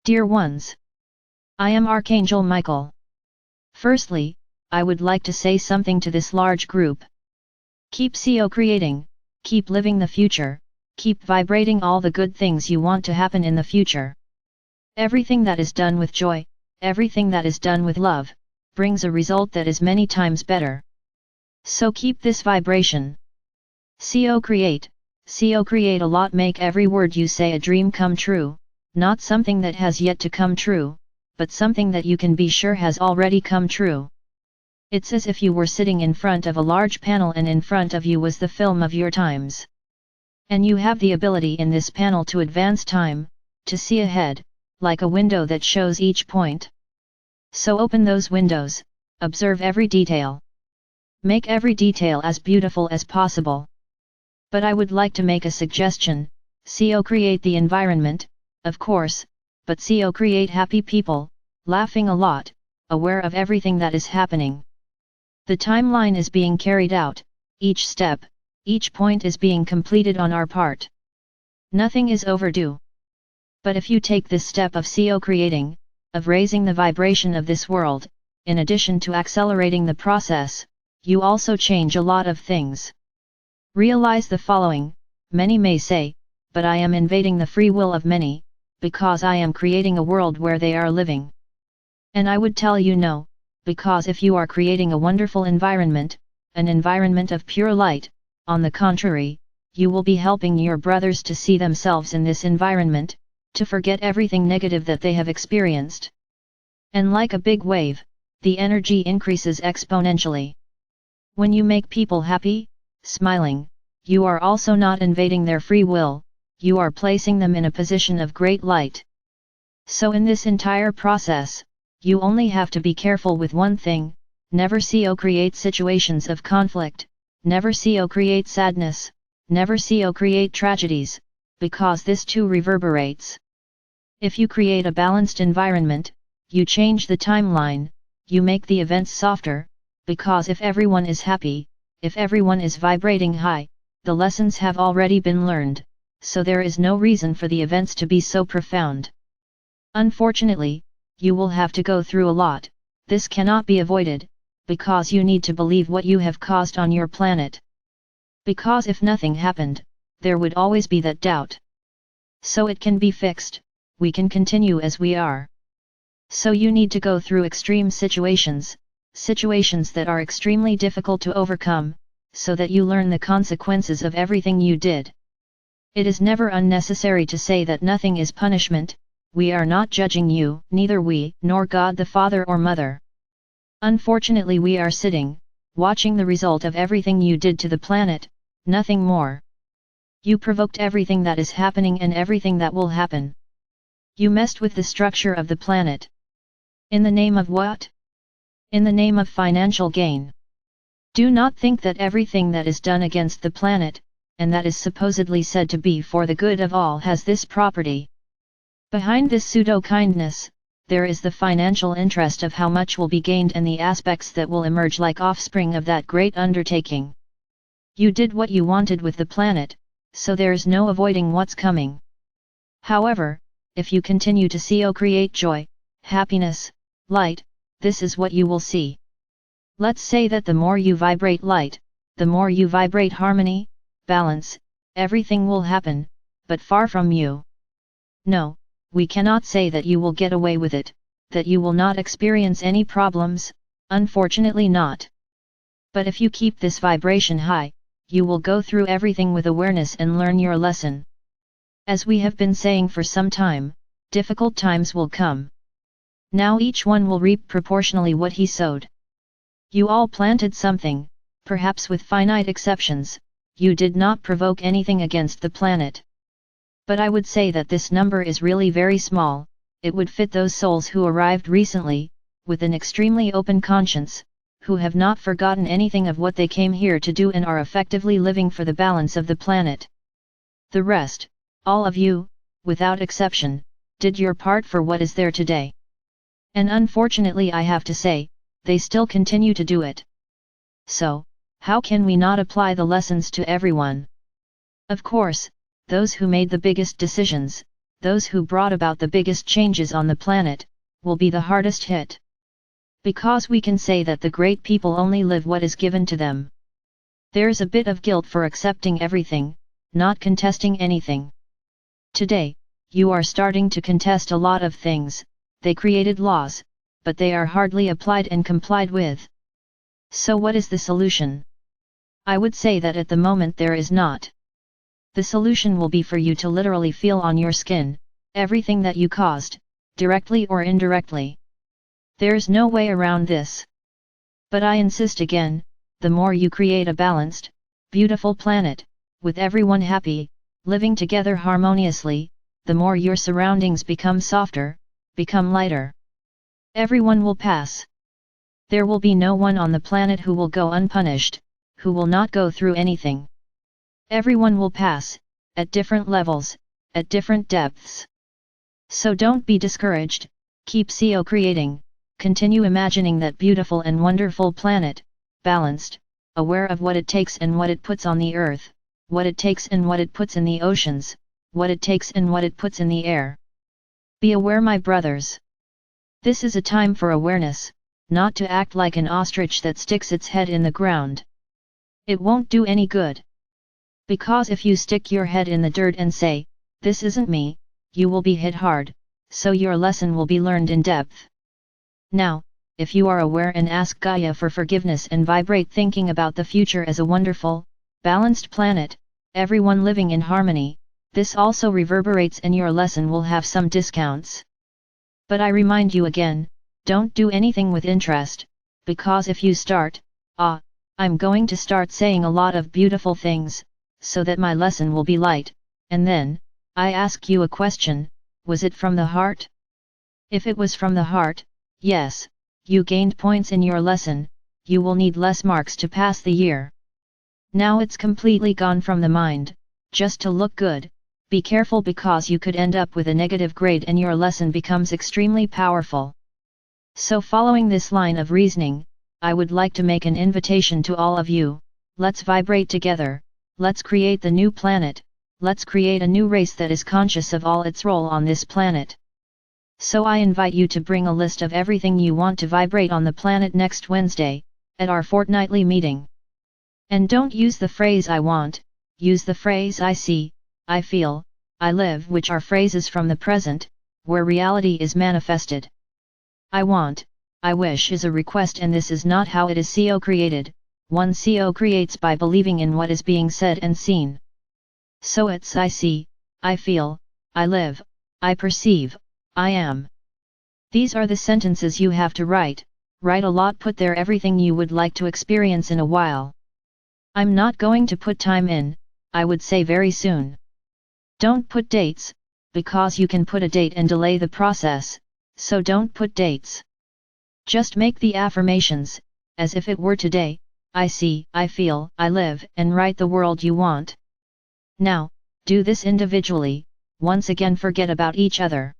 Dear ones, I am Archangel Michael. Firstly, I would like to say something to this large group. Keep creating, keep living the future, keep vibrating all the good things you want to happen in the future. Everything that is done with joy, everything that is done with love, brings a result that is many times better. So keep this vibration. create a lot, make every word you say a dream come true, not something that has yet to come true, but something that you can be sure has already come true. It's as if you were sitting in front of a large panel and in front of you was the film of your times. And you have the ability in this panel to advance time, to see ahead, like a window that shows each point. So open those windows, observe every detail. Make every detail as beautiful as possible. But I would like to make a suggestion, create the environment, of course, but create happy people, laughing a lot, aware of everything that is happening. The timeline is being carried out, each step, each point is being completed on our part. Nothing is overdue. But if you take this step of creating, of raising the vibration of this world, in addition to accelerating the process, you also change a lot of things. Realize the following: many may say, but I am invading the free will of many, because I am creating a world where they are living. And I would tell you no, because if you are creating a wonderful environment, an environment of pure light, on the contrary, you will be helping your brothers to see themselves in this environment, to forget everything negative that they have experienced. And like a big wave, the energy increases exponentially. When you make people happy, smiling, you are also not invading their free will, you are placing them in a position of great light. So in this entire process, you only have to be careful with one thing: never create situations of conflict, never create sadness, never create tragedies, because this too reverberates. If you create a balanced environment, you change the timeline, you make the events softer, because if everyone is happy, if everyone is vibrating high, the lessons have already been learned, so there is no reason for the events to be so profound. Unfortunately, you will have to go through a lot, this cannot be avoided, because you need to believe what you have caused on your planet. Because if nothing happened, there would always be that doubt. So it can be fixed, we can continue as we are. So you need to go through extreme situations that are extremely difficult to overcome, so that you learn the consequences of everything you did. It is never unnecessary to say that nothing is punishment. We are not judging you, neither we, nor God the Father or Mother. Unfortunately, we are sitting, watching the result of everything you did to the planet, nothing more. You provoked everything that is happening and everything that will happen. You messed with the structure of the planet. In the name of what? In the name of financial gain. Do not think that everything that is done against the planet, and that is supposedly said to be for the good of all, has this property. Behind this pseudo-kindness, there is the financial interest of how much will be gained and the aspects that will emerge like offspring of that great undertaking. You did what you wanted with the planet, so there's no avoiding what's coming. However, if you continue to create joy, happiness, light, this is what you will see. Let's say that the more you vibrate light, the more you vibrate harmony, balance, everything will happen, but far from you. No, we cannot say that you will get away with it, that you will not experience any problems, unfortunately not. But if you keep this vibration high, you will go through everything with awareness and learn your lesson. As we have been saying for some time, difficult times will come. Now each one will reap proportionally what he sowed. You all planted something, perhaps with finite exceptions, you did not provoke anything against the planet. But I would say that this number is really very small, it would fit those souls who arrived recently, with an extremely open conscience, who have not forgotten anything of what they came here to do and are effectively living for the balance of the planet. The rest, all of you, without exception, did your part for what is there today. And unfortunately I have to say, they still continue to do it. So, how can we not apply the lessons to everyone? Of course, those who made the biggest decisions, those who brought about the biggest changes on the planet, will be the hardest hit. Because we can say that the great people only live what is given to them. There's a bit of guilt for accepting everything, not contesting anything. Today, you are starting to contest a lot of things. They created laws, but they are hardly applied and complied with. So what is the solution? I would say that at the moment there is not. The solution will be for you to literally feel on your skin, everything that you caused, directly or indirectly. There's no way around this. But I insist again, the more you create a balanced, beautiful planet, with everyone happy, living together harmoniously, the more your surroundings become softer, become lighter. Everyone will pass. There will be no one on the planet who will go unpunished, who will not go through anything. Everyone will pass, at different levels, at different depths. So don't be discouraged, keep creating, continue imagining that beautiful and wonderful planet, balanced, aware of what it takes and what it puts on the earth, what it takes and what it puts in the oceans, what it takes and what it puts in the air. Be aware, my brothers. This is a time for awareness, not to act like an ostrich that sticks its head in the ground. It won't do any good. Because if you stick your head in the dirt and say, "This isn't me," you will be hit hard, so your lesson will be learned in depth. Now, if you are aware and ask Gaia for forgiveness and vibrate thinking about the future as a wonderful, balanced planet, everyone living in harmony, this also reverberates and your lesson will have some discounts. But I remind you again, don't do anything with interest, because if you start, I'm going to start saying a lot of beautiful things, so that my lesson will be light, and then, I ask you a question, was it from the heart? If it was from the heart, yes, you gained points in your lesson, you will need less marks to pass the year. Now it's completely gone from the mind, just to look good, be careful because you could end up with a negative grade and your lesson becomes extremely powerful. So following this line of reasoning, I would like to make an invitation to all of you, let's vibrate together, let's create the new planet, let's create a new race that is conscious of all its role on this planet. So I invite you to bring a list of everything you want to vibrate on the planet next Wednesday, at our fortnightly meeting. And don't use the phrase "I want," use the phrase "I see, I feel, I live," which are phrases from the present, where reality is manifested. I want, I wish is a request, and this is not how it is created. One creates by believing in what is being said and seen. So it's I see, I feel, I live, I perceive, I am. These are the sentences you have to write a lot, put there everything you would like to experience in a while. I'm not going to put time in, I would say very soon. Don't put dates, because you can put a date and delay the process, so don't put dates. Just make the affirmations, as if it were today, I see, I feel, I live, and write the world you want. Now, do this individually, once again forget about each other.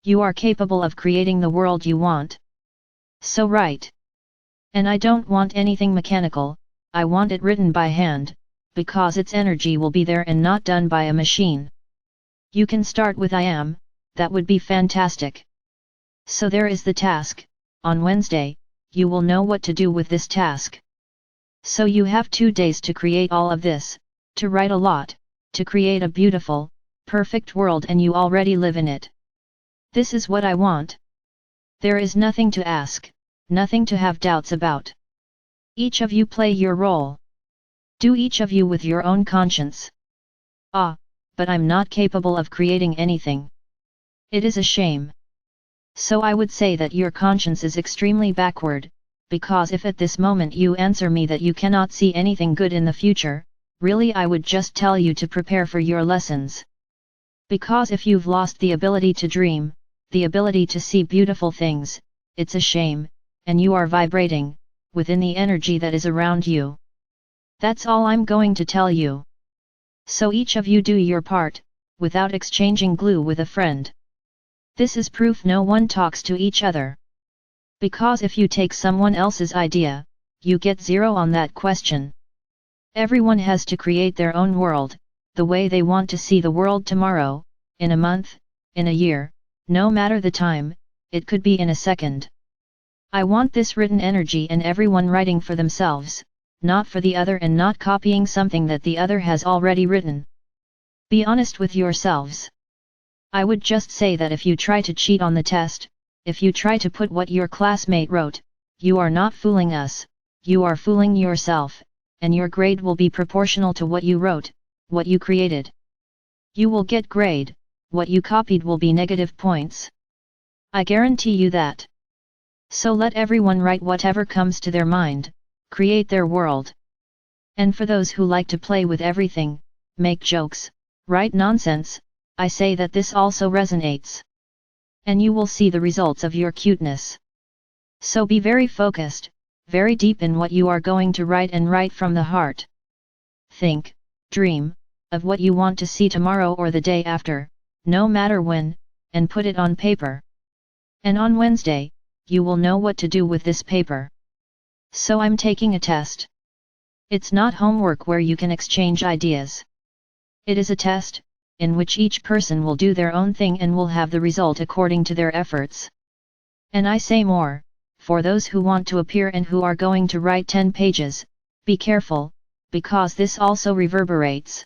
You are capable of creating the world you want. So write. And I don't want anything mechanical, I want it written by hand, because its energy will be there and not done by a machine. You can start with I am, that would be fantastic. So there is the task, on Wednesday, you will know what to do with this task. So you have 2 days to create all of this, to write a lot, to create a beautiful, perfect world, and you already live in it. This is what I want. There is nothing to ask, nothing to have doubts about. Each of you play your role. Do each of you with your own conscience. But I'm not capable of creating anything. It is a shame. So I would say that your conscience is extremely backward, because if at this moment you answer me that you cannot see anything good in the future, really I would just tell you to prepare for your lessons. Because if you've lost the ability to dream, the ability to see beautiful things, it's a shame, and you are vibrating, within the energy that is around you. That's all I'm going to tell you. So each of you do your part, without exchanging glue with a friend. This is proof no one talks to each other. Because if you take someone else's idea, you get 0 on that question. Everyone has to create their own world, the way they want to see the world tomorrow, in a month, in a year, no matter the time, it could be in a second. I want this written energy and everyone writing for themselves, not for the other and not copying something that the other has already written. Be honest with yourselves. I would just say that if you try to cheat on the test, if you try to put what your classmate wrote, you are not fooling us, you are fooling yourself, and your grade will be proportional to what you wrote, what you created. You will get grade, what you copied will be negative points. I guarantee you that. So let everyone write whatever comes to their mind, create their world. And for those who like to play with everything, make jokes, write nonsense, I say that this also resonates. And you will see the results of your cuteness. So be very focused, very deep in what you are going to write and write from the heart. Think, dream, of what you want to see tomorrow or the day after, no matter when, and put it on paper. And on Wednesday, you will know what to do with this paper. So I'm taking a test. It's not homework where you can exchange ideas. It is a test, in which each person will do their own thing and will have the result according to their efforts. And I say more, for those who want to appear and who are going to write 10 pages, be careful, because this also reverberates.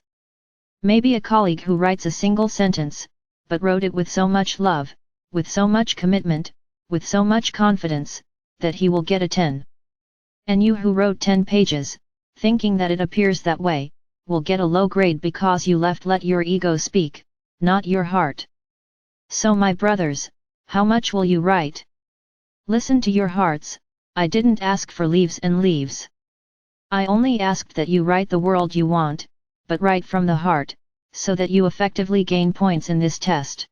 Maybe a colleague who writes a single sentence, but wrote it with so much love, with so much commitment, with so much confidence, that he will get a 10. And you who wrote 10 pages, thinking that it appears that way, will get a low grade because you let your ego speak, not your heart. So my brothers, how much will you write? Listen to your hearts. I didn't ask for leaves and leaves. I only asked that you write the world you want, but write from the heart, so that you effectively gain points in this test.